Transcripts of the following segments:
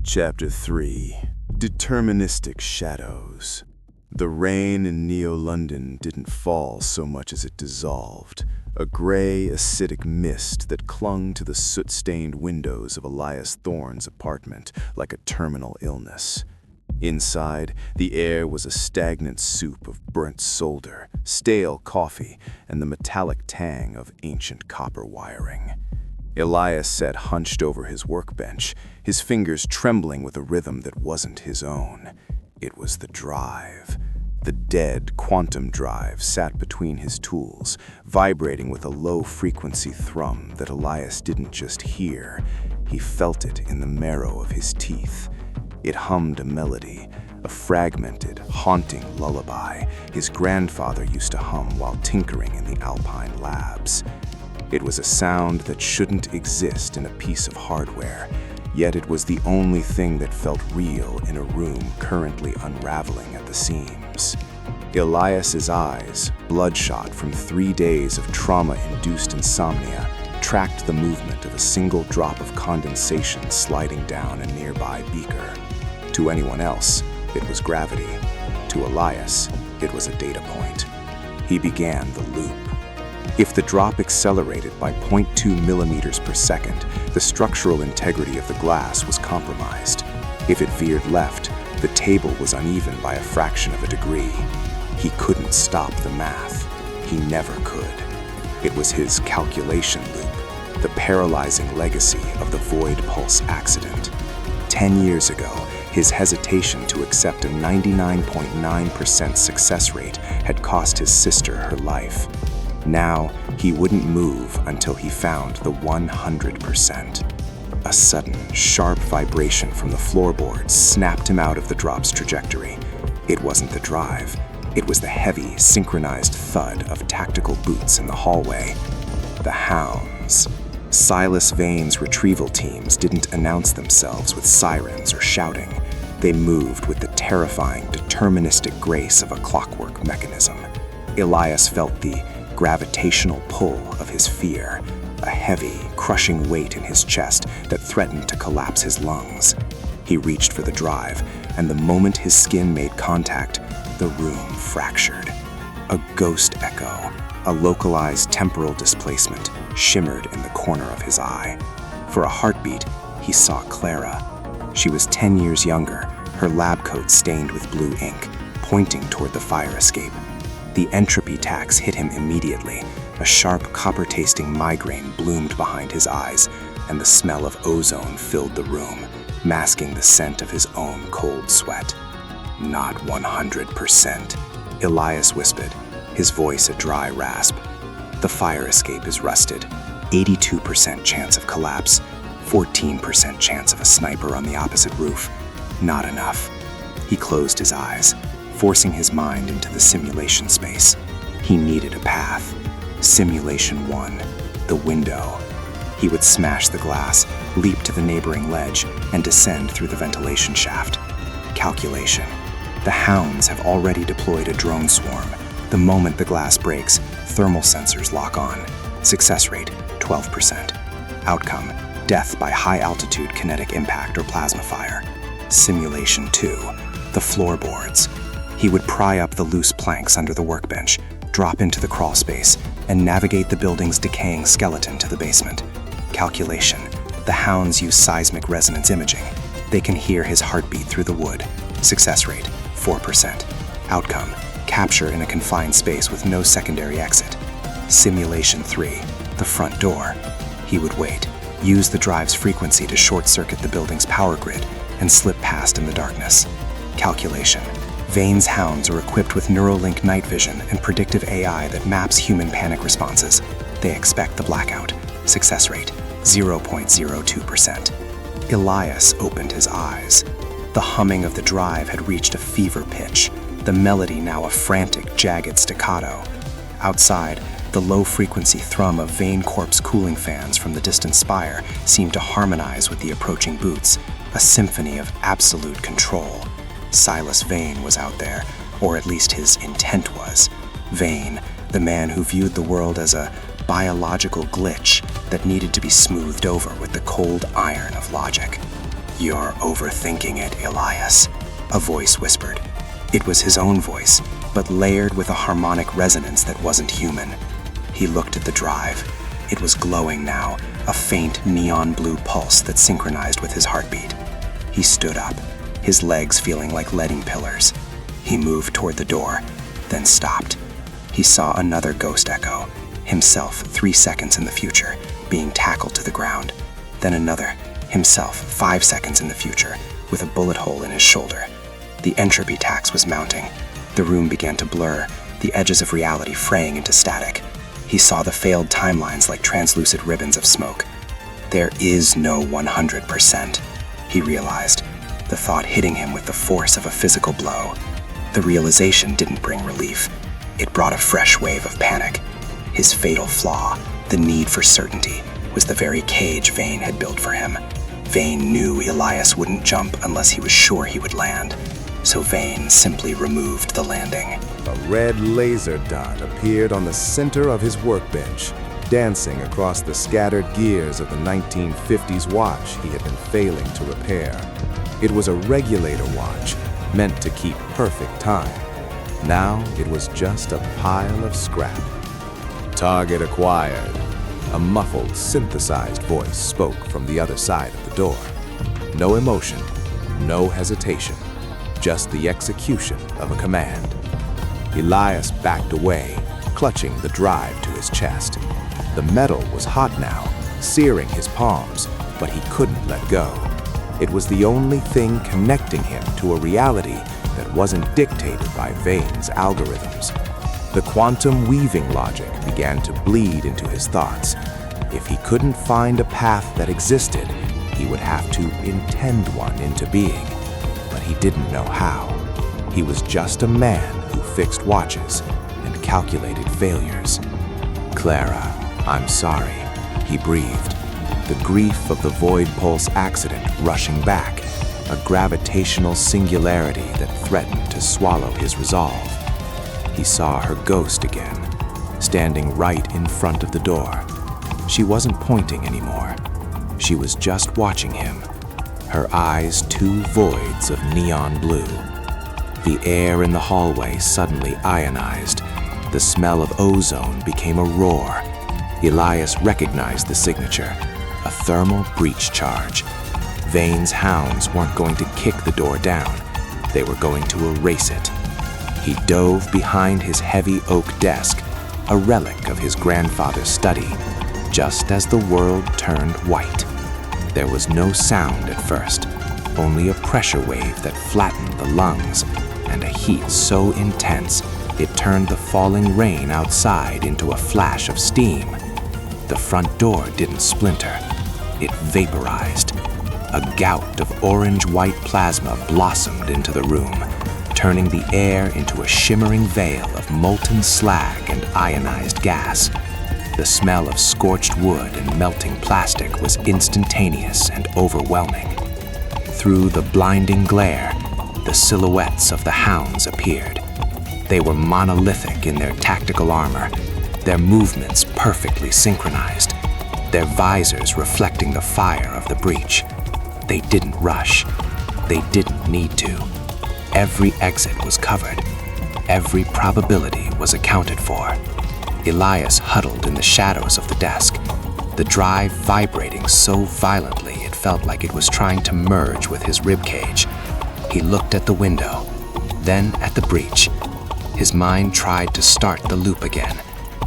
Chapter 3. Deterministic Shadows. The rain in Neo-London didn't fall so much as it dissolved, a gray, acidic mist that clung to the soot-stained windows of Elias Thorne's apartment like a terminal illness. Inside, the air was a stagnant soup of burnt solder, stale coffee, and the metallic tang of ancient copper wiring. Elias sat hunched over his workbench, his fingers trembling with a rhythm that wasn't his own. It was the drive. The dead quantum drive sat between his tools, vibrating with a low-frequency thrum that Elias didn't just hear. He felt it in the marrow of his teeth. It hummed a melody, a fragmented, haunting lullaby his grandfather used to hum while tinkering in the Alpine labs. It was a sound that shouldn't exist in a piece of hardware, yet it was the only thing that felt real in a room currently unraveling at the seams. Elias's eyes, bloodshot from 3 days of trauma-induced insomnia, tracked the movement of a single drop of condensation sliding down a nearby beaker. To anyone else, it was gravity. To Elias, it was a data point. He began the loop. If the drop accelerated by 0.2 millimeters per second, the structural integrity of the glass was compromised. If it veered left, the table was uneven by a fraction of a degree. He couldn't stop the math. He never could. It was his calculation loop, the paralyzing legacy of the void pulse accident. 10 years ago, his hesitation to accept a 99.9% success rate had cost his sister her life. Now, he wouldn't move until he found the 100%. A sudden, sharp vibration from the floorboards snapped him out of the drop's trajectory. It wasn't the drive. It was the heavy, synchronized thud of tactical boots in the hallway. The hounds. Silas Vane's retrieval teams didn't announce themselves with sirens or shouting. They moved with the terrifying, deterministic grace of a clockwork mechanism. Elias felt the gravitational pull of his fear, a heavy, crushing weight in his chest that threatened to collapse his lungs. He reached for the drive, and the moment his skin made contact, the room fractured. A ghost echo, a localized temporal displacement, shimmered in the corner of his eye. For a heartbeat, he saw Clara. She was 10 years younger, her lab coat stained with blue ink, pointing toward the fire escape. The entropy tax hit him immediately. A sharp, copper-tasting migraine bloomed behind his eyes, and the smell of ozone filled the room, masking the scent of his own cold sweat. Not 100%, Elias whispered, his voice a dry rasp. The fire escape is rusted. 82% chance of collapse, 14% chance of a sniper on the opposite roof. Not enough. He closed his eyes, forcing his mind into the simulation space. He needed a path. Simulation 1, the window. He would smash the glass, leap to the neighboring ledge, and descend through the ventilation shaft. Calculation. The hounds have already deployed a drone swarm. The moment the glass breaks, thermal sensors lock on. Success rate, 12%. Outcome, death by high-altitude kinetic impact or plasma fire. Simulation 2, the floorboards. He would pry up the loose planks under the workbench, drop into the crawl space, and navigate the building's decaying skeleton to the basement. Calculation. The hounds use seismic resonance imaging. They can hear his heartbeat through the wood. Success rate, 4%. Outcome, capture in a confined space with no secondary exit. Simulation 3, the front door. He would wait, use the drive's frequency to short-circuit the building's power grid, and slip past in the darkness. Calculation. Vane's hounds are equipped with Neuralink night vision and predictive AI that maps human panic responses. They expect the blackout. Success rate, 0.02%. Elias opened his eyes. The humming of the drive had reached a fever pitch, the melody now a frantic, jagged staccato. Outside, the low-frequency thrum of Vane Corp's cooling fans from the distant spire seemed to harmonize with the approaching boots, a symphony of absolute control. Silas Vane was out there, or at least his intent was. Vane, the man who viewed the world as a biological glitch that needed to be smoothed over with the cold iron of logic. "You're overthinking it, Elias," a voice whispered. It was his own voice, but layered with a harmonic resonance that wasn't human. He looked at the drive. It was glowing now, a faint neon blue pulse that synchronized with his heartbeat. He stood up, his legs feeling like leading pillars. He moved toward the door, then stopped. He saw another ghost echo, himself 3 seconds in the future, being tackled to the ground. Then another, himself 5 seconds in the future, with a bullet hole in his shoulder. The entropy tax was mounting. The room began to blur, the edges of reality fraying into static. He saw the failed timelines like translucid ribbons of smoke. There is no 100%, he realized, the thought hitting him with the force of a physical blow. The realization didn't bring relief. It brought a fresh wave of panic. His fatal flaw, the need for certainty, was the very cage Vane had built for him. Vane knew Elias wouldn't jump unless he was sure he would land, so Vane simply removed the landing. A red laser dot appeared on the center of his workbench, dancing across the scattered gears of the 1950s watch he had been failing to repair. It was a regulator watch, meant to keep perfect time. Now it was just a pile of scrap. Target acquired. A muffled, synthesized voice spoke from the other side of the door. No emotion, no hesitation, just the execution of a command. Elias backed away, clutching the drive to his chest. The metal was hot now, searing his palms, but he couldn't let go. It was the only thing connecting him to a reality that wasn't dictated by Vane's algorithms. The quantum weaving logic began to bleed into his thoughts. If he couldn't find a path that existed, he would have to intend one into being. But he didn't know how. He was just a man who fixed watches and calculated failures. "Clara, I'm sorry," he breathed, the grief of the void pulse accident rushing back, a gravitational singularity that threatened to swallow his resolve. He saw her ghost again, standing right in front of the door. She wasn't pointing anymore. She was just watching him, her eyes two voids of neon blue. The air in the hallway suddenly ionized. The smell of ozone became a roar. Elias recognized the signature, a thermal breach charge. Vane's hounds weren't going to kick the door down. They were going to erase it. He dove behind his heavy oak desk, a relic of his grandfather's study, just as the world turned white. There was no sound at first, only a pressure wave that flattened the lungs, and a heat so intense it turned the falling rain outside into a flash of steam. The front door didn't splinter. It vaporized. A gout of orange-white plasma blossomed into the room, turning the air into a shimmering veil of molten slag and ionized gas. The smell of scorched wood and melting plastic was instantaneous and overwhelming. Through the blinding glare, the silhouettes of the hounds appeared. They were monolithic in their tactical armor, their movements perfectly synchronized, their visors reflecting the fire of the breach. They didn't rush. They didn't need to. Every exit was covered. Every probability was accounted for. Elias huddled in the shadows of the desk, the drive vibrating so violently it felt like it was trying to merge with his ribcage. He looked at the window, then at the breach. His mind tried to start the loop again,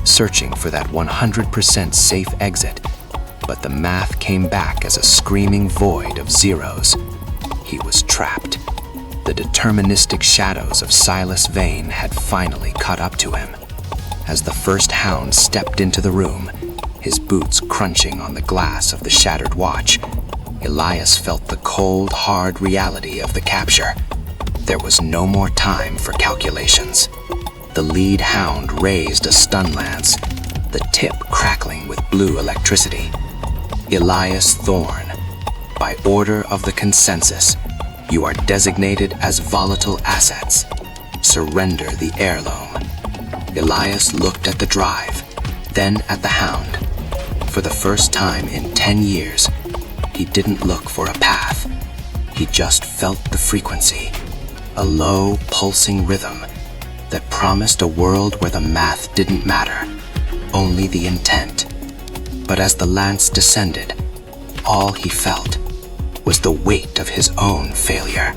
searching for that 100% safe exit, but the math came back as a screaming void of zeros. He was trapped. The deterministic shadows of Silas Vane had finally caught up to him. As the first hound stepped into the room, his boots crunching on the glass of the shattered watch, Elias felt the cold, hard reality of the capture. There was no more time for calculations. The lead hound raised a stun lance, the tip crackling with blue electricity. Elias Thorne, by order of the consensus, you are designated as volatile assets. Surrender the heirloom. Elias looked at the drive, then at the hound. For the first time in 10 years, he didn't look for a path. He just felt the frequency, a low, pulsing rhythm that promised a world where the math didn't matter, only the intent. But as the lance descended, all he felt was the weight of his own failure.